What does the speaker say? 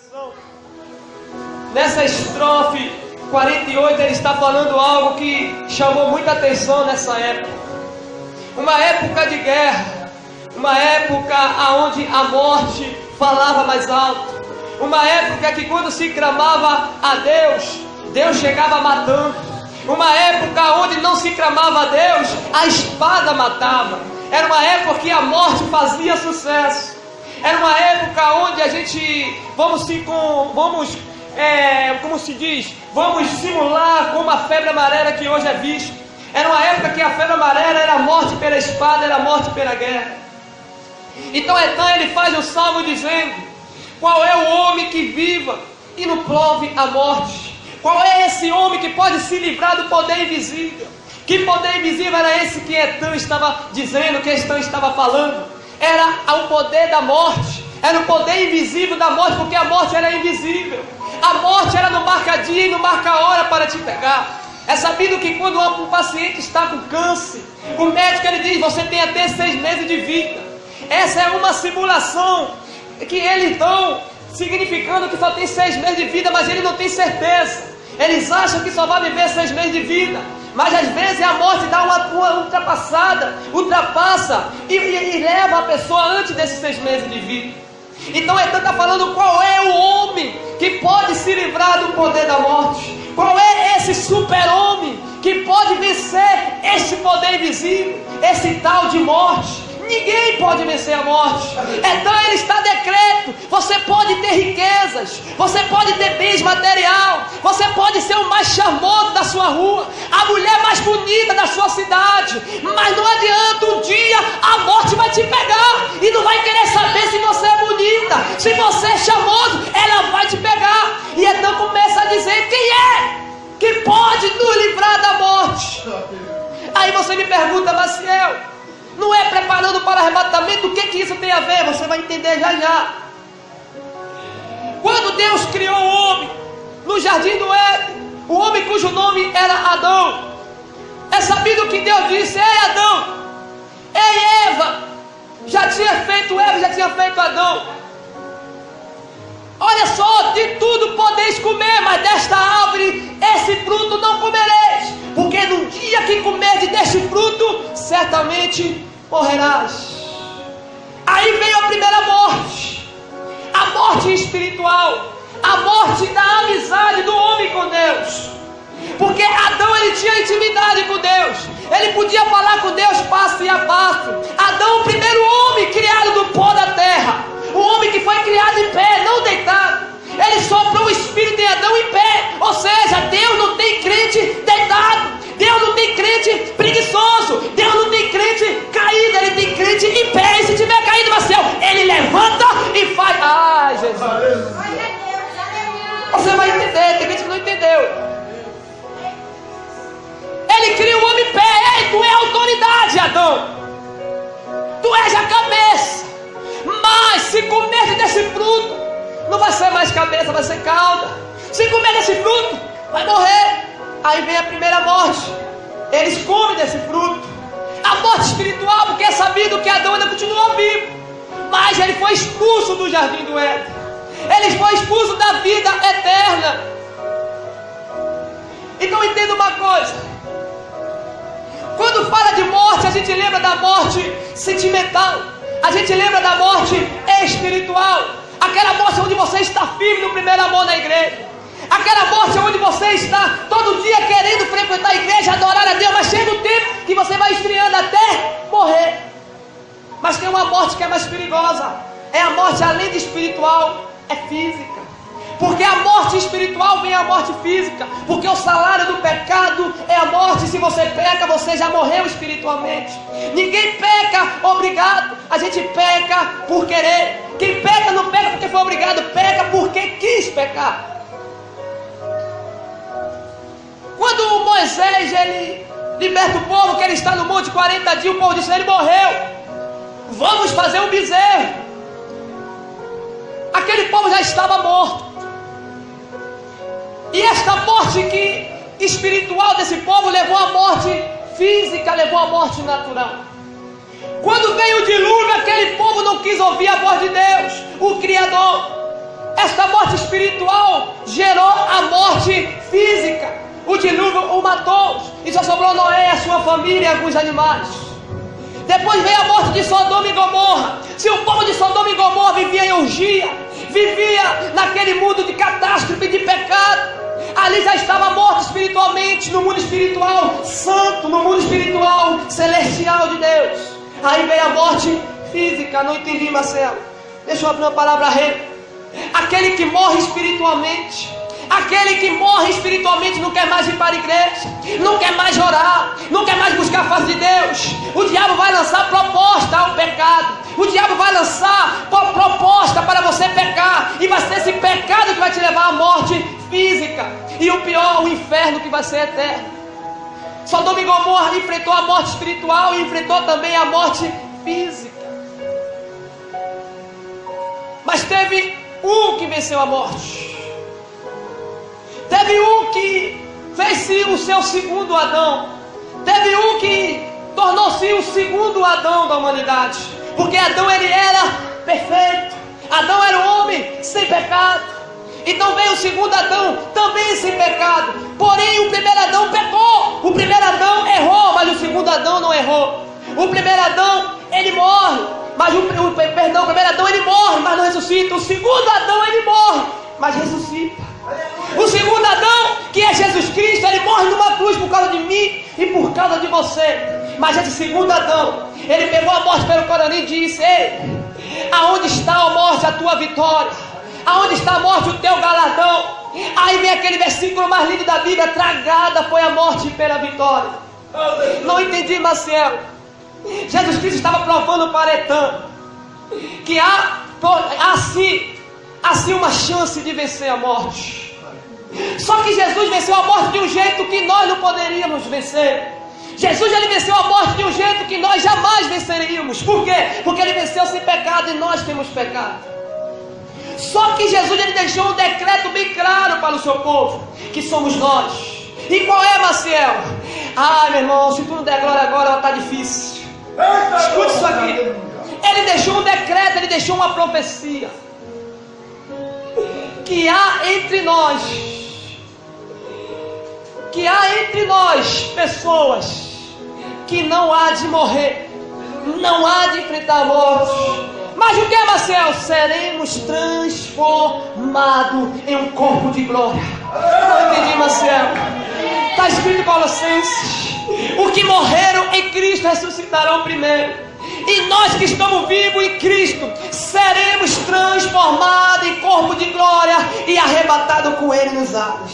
canção. Nessa estrofe 48 ele está falando algo que chamou muita atenção nessa época. Uma época de guerra, uma época onde a morte falava mais alto, uma época que quando se clamava a Deus, Deus chegava matando, uma época onde não se clamava a Deus, a espada matava. Era uma época que a morte fazia sucesso. Era uma época onde a gente, vamos simular como a febre amarela que hoje é vista. Era uma época que a febre amarela era a morte pela espada, era a morte pela guerra. Então Etan ele faz um salmo dizendo: qual é o homem que viva e não prove a morte? Qual é esse homem que pode se livrar do poder invisível? Que poder invisível era esse que Etan estava dizendo, que Etan estava falando? Era o poder da morte, era o poder invisível da morte, porque a morte era invisível. A morte ela não marca dia e não marca hora para te pegar. É sabido que quando um paciente está com câncer, o médico ele diz: você tem até 6 meses de vida. Essa é uma simulação que eles dão, significando que só tem 6 meses de vida, mas ele não tem certeza. Eles acham que só vai viver 6 meses de vida, mas às vezes a morte dá uma ultrapassa e leva a pessoa antes desses 6 meses de vida. Então Etan está falando qual é o homem que pode se livrar do poder da morte. Qual é esse super-homem que pode vencer esse poder invisível, esse tal de morte? Ninguém pode vencer a morte. Então ele está decreto. Você pode ter riquezas, você pode ter bens material, você pode ser o mais charmoso da sua rua, a mulher mais bonita da sua cidade, mas não adianta, um dia a morte vai te pegar e não vai querer saber se você é bonita, se você é charmoso, ela vai te pegar. E então começa a dizer: quem é que pode nos livrar da morte? Aí você me pergunta: Maciel, não é preparando para o arrebatamento? O que isso tem a ver? Você vai entender já já. Quando Deus criou o homem no jardim do Éden, o homem cujo nome era Adão, é sabido que Deus disse: ei Adão, ei Eva, já tinha feito Eva, já tinha feito Adão. Olha só, de tudo podeis comer, mas desta árvore, esse fruto não comereis, porque no dia que comerdes deste fruto, certamente morrerás. Aí veio a primeira morte, a morte espiritual, a morte da amizade do homem com Deus. Porque Adão ele tinha intimidade com Deus, ele podia falar com Deus passo a passo. Adão, o primeiro homem criado do pó da terra, o homem que foi criado em pé, não deitado. Ele soprou o Espírito em Adão em pé. Ou seja, Deus não tem crente deitado, Deus não tem crente preguiçoso, Deus não tem crente caído, Ele tem crente em pé. E se tiver caído, Marcel, Ele levanta e faz. Ai, Jesus, você vai entender, tem gente que não entendeu. Ele cria o homem em pé. Ei, tu é autoridade, Adão, tu és a cabeça, mas se comer desse fruto, não vai ser mais cabeça, vai ser cauda. Se comer desse fruto, vai morrer. Aí vem a primeira morte. Eles comem desse fruto, a morte espiritual, porque é sabido que Adão ainda continuou vivo, mas ele foi expulso do jardim do Éden, ele foi expulso da vida eterna. Então entenda uma coisa: quando fala de morte, a gente lembra da morte sentimental, a gente lembra da morte espiritual, aquela morte onde você está firme no primeiro amor na igreja, aquela morte onde você está todo dia querendo frequentar a igreja, adorar a Deus, mas chega um tempo que você vai esfriando até morrer. Mas tem uma morte que é mais perigosa, é a morte além de espiritual, é física. Porque a morte espiritual vem a morte física, porque o salário do pecado é a morte. Se você peca, você já morreu espiritualmente. Ninguém peca obrigado, a gente peca por querer. Quem peca não peca porque foi obrigado, peca porque quis pecar. Quando Moisés ele liberta o povo, que ele está no monte 40 dias, o povo disse: ele morreu, vamos fazer um bezerro. Aquele povo já estava morto. E esta morte espiritual desse povo levou à morte física, levou à morte natural. Quando veio o dilúvio, aquele povo não quis ouvir a voz de Deus, o Criador. Esta morte espiritual gerou a morte física. O dilúvio o matou, e só sobrou Noé, a sua família e alguns animais. Depois veio a morte de Sodoma e Gomorra. Se o povo de Sodoma e Gomorra vivia em orgia, vivia naquele mundo de catástrofe, de pecado, ali já estava morto espiritualmente, no mundo espiritual santo, no mundo espiritual celestial de Deus. Aí veio a morte física. Não entendi, Marcelo. Deixa eu abrir uma palavra rei. Aquele que morre espiritualmente, aquele que morre espiritualmente não quer mais ir para a igreja, não quer mais orar, não quer mais buscar a face de Deus. O diabo vai lançar proposta ao pecado. O diabo vai lançar proposta para você pecar, e vai ser esse pecado que vai te levar à morte física. E o pior, o inferno, que vai ser eterno. Sodoma e Gomorra enfrentou a morte espiritual e enfrentou também a morte física. Mas teve um que venceu a morte. Teve um que fez-se o seu segundo Adão. Teve um que tornou-se o segundo Adão da humanidade. Porque Adão, ele era perfeito. Adão era um homem sem pecado. Então veio o segundo Adão, também sem pecado. Porém o primeiro Adão pecou. O primeiro Adão errou, mas o segundo Adão não errou. O primeiro Adão, ele morre, mas o primeiro Adão, ele morre, mas não ressuscita. O segundo Adão, ele morre, mas ressuscita. O segundo Adão, que é Jesus Cristo, ele morre numa cruz por causa de mim e por causa de você. Mas esse segundo Adão, ele pegou a morte pelo coração e disse: ei, aonde está a morte, a tua vitória? Aonde está a morte, o teu galardão? Aí vem aquele versículo mais lindo da Bíblia: tragada foi a morte pela vitória. Não entendi, Marcelo. Jesus Cristo estava provando para Etã que há assim uma chance de vencer a morte. Só que Jesus venceu a morte de um jeito que nós não poderíamos vencer. Jesus, ele venceu a morte de um jeito que nós jamais venceríamos. Por quê? Porque ele venceu sem pecado e nós temos pecado. Só que Jesus, ele deixou um decreto bem claro para o seu povo, que somos nós. E qual é, Maciel? Meu irmão, se tu não der glória agora, está difícil. Escute isso aqui. Ele deixou um decreto, ele deixou uma profecia, que há entre nós pessoas que não há de morrer, não há de enfrentar a morte. Mas o que, Marcel? Seremos transformados em um corpo de glória. Não entendi, Marcel. Está escrito em Colossenses: os que morreram em Cristo ressuscitarão primeiro. E nós que estamos vivos em Cristo seremos transformados em corpo de glória e arrebatados com Ele nos ares.